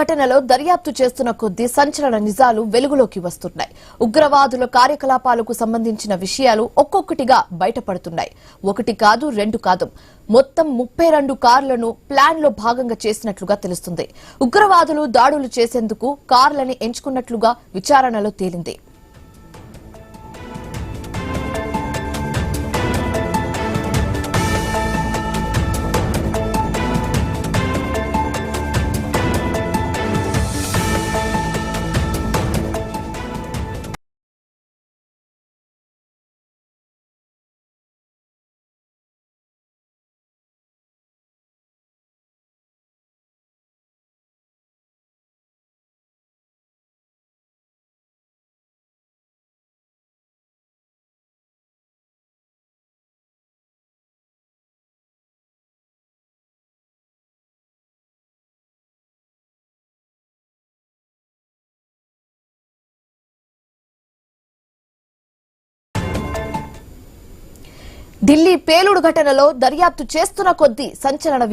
ఘటనలో దర్యాప్తు చేస్తున్న కొద్దీ సంచలన నిజాలు వెలుగులోకి వస్తున్నాయి. ఉగ్రవాదుల కార్యకలాపాలకు సంబంధించిన విషయాలు ఒక్కొక్కటిగా బయటపడుతున్నాయి. ఒకటి కాదు, రెండు కాదు, మొత్తం 32 కార్లను ప్లాన్ లో భాగంగా చేసినట్లుగా తెలుస్తుంది. ఉగ్రవాదులు దాడులు చేసేందుకు కార్లని ఎంచుకున్నట్లుగా విచారణలో తేలింది. ఢిల్లీ పేలుడు ఘటనలో దర్యాప్తు చేస్తున్న కొద్దీ సంచలన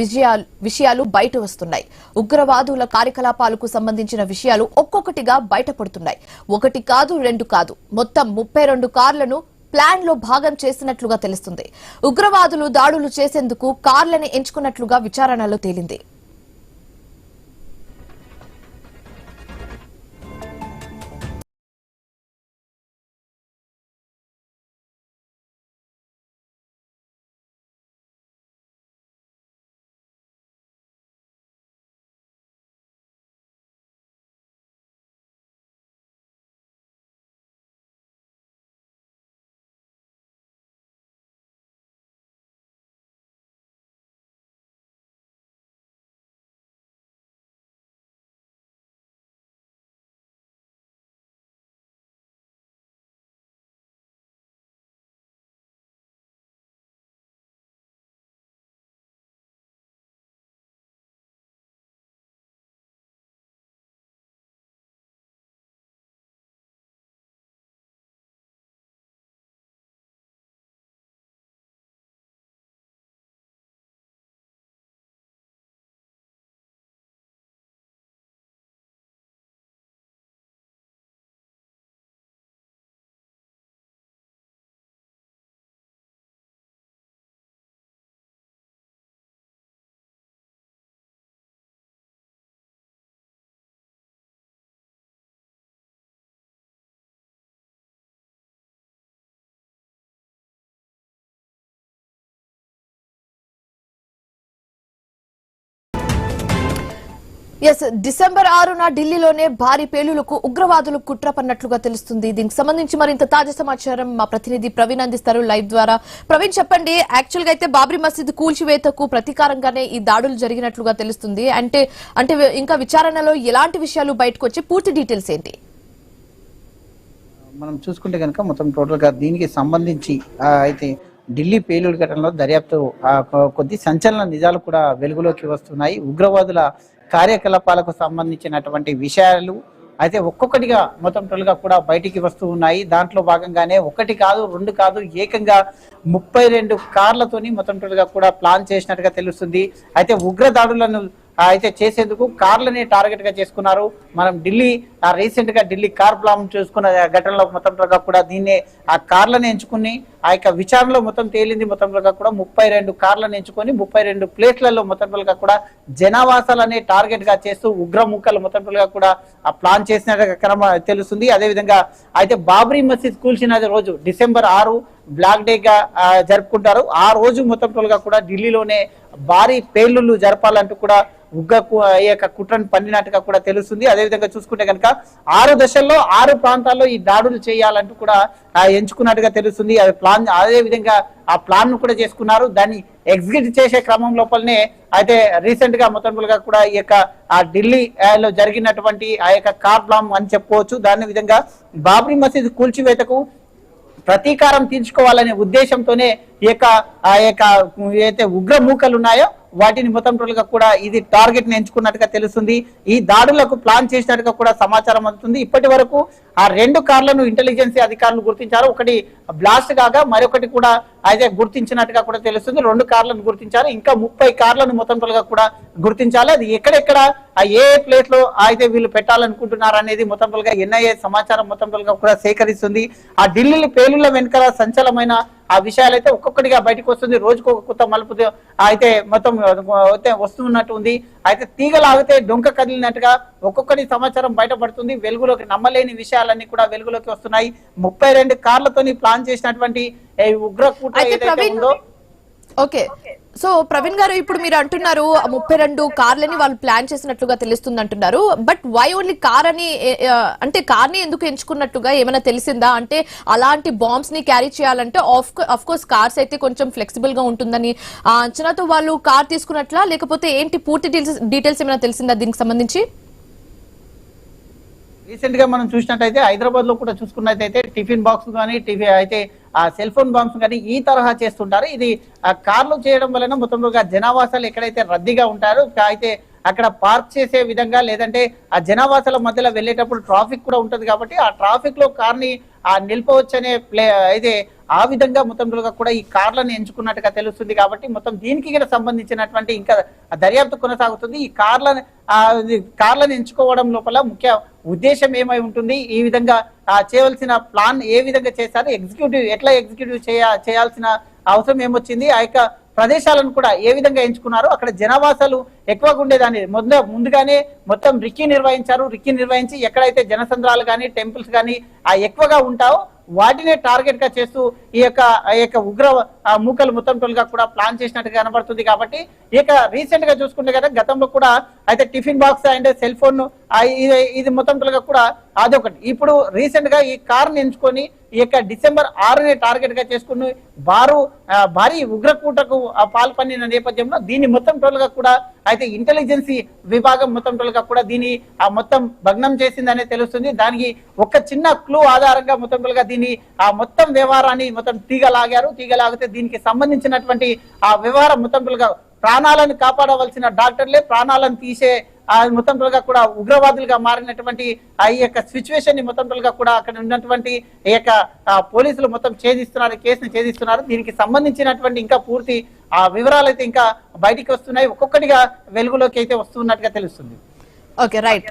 విషయాలు బయట వస్తున్నాయి. ఉగ్రవాదుల కార్యకలాపాలకు సంబంధించిన విషయాలు ఒక్కొక్కటిగా బయటపడుతున్నాయి. ఒకటి కాదు, రెండు కాదు, మొత్తం 32 కార్లను ప్లాన్ లో భాగం చేసినట్లుగా తెలుస్తుంది. ఉగ్రవాదులు దాడులు చేసేందుకు కార్లని ఎంచుకున్నట్లుగా విచారణలో తేలింది. డిసెంబర్ 6న ఢిల్లీలోనే భారీ పేలులకు ఉగ్రవాదులు కుట్ర పన్నట్లుగా తెలుస్తుంది. దీనికి సంబంధించి మరింత తాజా సమాచారం మా ప్రతినిధి ప్రవీణ్ అందిస్తారు లైవ్ ద్వారా. ప్రవీణ్, చెప్పండి, యాక్చువల్ గా అయితే బాబ్రీ మసీద్ కూల్చివేతకు ప్రతీకారంగానే ఈ దాడులు జరిగినట్లుగా తెలుస్తుంది. అంటే ఇంకా విచారణలో ఎలాంటి విషయాలు బయటకు వచ్చి పూర్తి డీటెయిల్స్ ఏంటి? మనం చూసుకుంటే కనుక మొత్తం టోటల్ గా దీనికి సంబంధించి అయితే ఢిల్లీ పేలుడు ఘటనలో దర్యాప్తు కొద్ది సంచలన నిజాలు కూడా వెలుగులోకి వస్తున్నాయి. ఉగ్రవాదుల కార్యకలాపాలకు సంబంధించినటువంటి విషయాలు అయితే ఒక్కొక్కటిగా మొత్తం టోటల్గా కూడా బయటికి వస్తూ ఉన్నాయి. దాంట్లో భాగంగానే ఒకటి కాదు, రెండు కాదు, ఏకంగా 32 కార్లతోని మొత్తం టోటల్గా కూడా ప్లాన్ చేసినట్టుగా తెలుస్తుంది. అయితే ఉగ్ర దాడులను అయితే చేసేందుకు కార్లని టార్గెట్ గా చేసుకున్నారు. మనం రీసెంట్ గా ఢిల్లీ కార్ ప్లాన్ చూసుకున్న ఘటనలో మొత్తం కూడా దీన్నే ఆ కార్లను ఎంచుకుని ఆ యొక్క విచారణలో మొత్తం తేలింది. మొత్తం కూడా 32 కార్లను ఎంచుకొని 32 ప్లేస్లలో మొత్తం కూడా జనావాసాలనే టార్గెట్ గా చేస్తూ ఉగ్రముఖాలు మొత్తం కూడా ఆ ప్లాన్ చేసినట్టుగా తెలుస్తుంది. అదేవిధంగా అయితే బాబ్రీ మసీద్ కూల్చిన రోజు డిసెంబర్ 6 బ్లాక్ డే గా జరుపుకుంటారు. ఆ రోజు మొత్తం కూడా ఢిల్లీలోనే భారీ పేలుళ్లు జరపాలంటూ కూడా కుట్రను పన్నినట్టుగా కూడా తెలుస్తుంది. అదేవిధంగా చూసుకుంటే కనుక 6 దశల్లో 6 ప్రాంతాల్లో ఈ దాడులు చేయాలంటూ కూడా ఎంచుకున్నట్టుగా తెలుస్తుంది. అది ప్లాన్, అదేవిధంగా ఆ ప్లాన్ ను కూడా చేసుకున్నారు. దాన్ని ఎగ్జిక్యూట్ చేసే క్రమం లోపలనే అయితే రీసెంట్ గా మొత్తం కూడా ఈ యొక్క ఆ ఢిల్లీలో జరిగినటువంటి ఆ యొక్క కార్ ప్లాన్ అని చెప్పుకోవచ్చు. దాని విధంగా బాబ్రీ మసీద్ కూల్చివేతకు ప్రతీకారం తీర్చుకోవాలనే ఉద్దేశంతోనే ఆ యొక్క ఏదైతే ఉగ్రమూకలు ఉన్నాయో వాటిని మొత్తం టోటల్గా కూడా ఇది టార్గెట్ ని ఎంచుకున్నట్టుగా తెలుస్తుంది. ఈ దాడులకు ప్లాన్ చేసినట్టుగా కూడా సమాచారం అందుతుంది. ఇప్పటి వరకు ఆ 2 కార్లను ఇంటెలిజెన్స్ అధికారులు గుర్తించారు. ఒకటి బ్లాస్ట్ కాగా మరొకటి కూడా అయితే గుర్తించినట్టుగా కూడా తెలుస్తుంది. 2 కార్లను గుర్తించారు. ఇంకా 30 కార్లను మొత్తం టోటల్గా కూడా గుర్తించాలి. అది ఎక్కడెక్కడ ఏ ప్లేస్ లో అయితే వీళ్ళు పెట్టాలనుకుంటున్నారు అనేది మొత్తంగా ఎన్ఐఏ సమాచారం మొత్తంగా కూడా సేకరిస్తుంది. ఆ ఢిల్లీ పేలుళ్ల వెనుక సంచలనమైన ఆ విషయాలు అయితే ఒక్కొక్కటిగా బయటకు వస్తుంది. రోజుకు ఒక కొత్త మలుపు అయితే మొత్తం వస్తున్నట్టు ఉంది. అయితే తీగలాగితే డొంక కదిలినట్టుగా ఒక్కొక్కటి సమాచారం బయటపడుతుంది. వెలుగులోకి నమ్మలేని విషయాలన్నీ కూడా వెలుగులోకి వస్తున్నాయి. 32 కార్లతోని ప్లాన్ చేసినటువంటి ఉగ్రకూట ఏదైతే ఉందో. ఓకే, సో ప్రవీణ్ గారు, ఇప్పుడు మీరు అంటున్నారు 32 కార్లని వాళ్ళు ప్లాన్ చేసినట్లుగా తెలుస్తుంది అంటున్నారు. బట్ వై ఓన్లీ కార్ అని, అంటే కార్ ని ఎందుకు ఎంచుకున్నట్టుగా ఏమైనా తెలిసిందా? అంటే అలాంటి బాంబ్స్ ని క్యారీ చేయాలంటే ఆఫ్ కోర్స్ కార్స్ అయితే కొంచెం ఫ్లెక్సిబుల్ గా ఉంటుందని ఆ అంచనాతో వాళ్ళు కార్ తీసుకున్నట్లా, లేకపోతే ఏంటి పూర్తి డీటెయిల్స్ ఏమైనా తెలిసిందా దీనికి సంబంధించి? రీసెంట్ గా మనం చూసినట్టయితే హైదరాబాద్ లో కూడా చూసుకున్నట్టయితే టిఫిన్ బాక్స్ కానీ అయితే ఆ సెల్ ఫోన్ బాంబ్స్ కానీ ఈ తరహా చేస్తుంటారు. ఇది ఆ కార్లు చేయడం వలన మొత్తంగా జనావాసాలు ఎక్కడైతే రద్దీగా ఉంటారో అయితే అక్కడ పార్క్ చేసే విధంగా, లేదంటే ఆ జనావాసాల మధ్యలో వెళ్ళేటప్పుడు ట్రాఫిక్ కూడా ఉంటది కాబట్టి ఆ ట్రాఫిక్ లో కార్ని నిలిపవచ్చనే అయితే ఆ విధంగా మొత్తంగా కూడా ఈ కార్లను ఎంచుకున్నట్టుగా తెలుస్తుంది. కాబట్టి మొత్తం దీనికి సంబంధించినటువంటి ఇంకా దర్యాప్తు కొనసాగుతుంది. ఈ కార్లను ఎంచుకోవడం లోపల ముఖ్య ఉద్దేశం ఏమై ఉంటుంది, ఈ విధంగా చేయవలసిన ప్లాన్ ఏ విధంగా చేశారు, ఎట్లా ఎగ్జిక్యూటివ్ చేయాల్సిన అవసరం ఏమొచ్చింది, ఆ యొక్క ప్రదేశాలను కూడా ఏ విధంగా ఎంచుకున్నారు, అక్కడ జనావాసాలు ఎక్కువగా ఉండేదాన్ని ముందుగానే మొత్తం రిక్కీ నిర్వహించి ఎక్కడైతే జనసంద్రాలు కానీ టెంపుల్స్ కానీ ఎక్కువగా ఉంటావో వాటినే టార్గెట్ గా చేస్తూ ఈ యొక్క ఉగ్ర మూకలు మొత్తం టోల్గా కూడా ప్లాన్ చేసినట్టుగా కనబడుతుంది. కాబట్టి ఇక రీసెంట్ గా చూసుకుంటే కదా గతంలో కూడా అయితే tiffin box and cell phone ఇది మొత్తం టోల్గా కూడా అదొకటి. ఇప్పుడు రీసెంట్ గా ఈ కారుని ఎంచుకొని ఈ యొక్క డిసెంబర్ 6నే టార్గెట్ గా చేసుకుని భారీ ఉగ్రకూటకు పాల్పడిన నేపథ్యంలో దీన్ని మొత్తం టోల్గా కూడా అయితే ఇంటెలిజెన్సీ విభాగం మొత్తం టోల్గా కూడా దీన్ని మొత్తం భగ్నం చేసిందనే తెలుస్తుంది. దానికి ఒక చిన్న క్లూ ఆధారంగా మొత్తం టోల్గా దీన్ని మొత్తం వ్యవహారాన్ని మొత్తం తీగలాగితే దీనికి సంబంధించినటువంటి ఆ వ్యవహారం మొత్తం టోల్గా ప్రాణాలను కాపాడవలసిన డాక్టర్లే ప్రాణాలను తీసే మొత్తం టోల్గా కూడా ఉగ్రవాదులుగా మారినటువంటి ఈ యొక్క సిచ్యువేషన్ ని మొత్తం టోల్గా కూడా అక్కడ ఉన్నటువంటి ఈ యొక్క పోలీసులు మొత్తం కేసుని ఛేదిస్తున్నారు. దీనికి సంబంధించినటువంటి ఇంకా పూర్తి వివరాలు అయితే ఇంకా బయటికి వస్తున్నాయి. ఒక్కొక్కటిగా వెలుగులోకి అయితే వస్తున్నట్టుగా తెలుస్తుంది. Okay, right.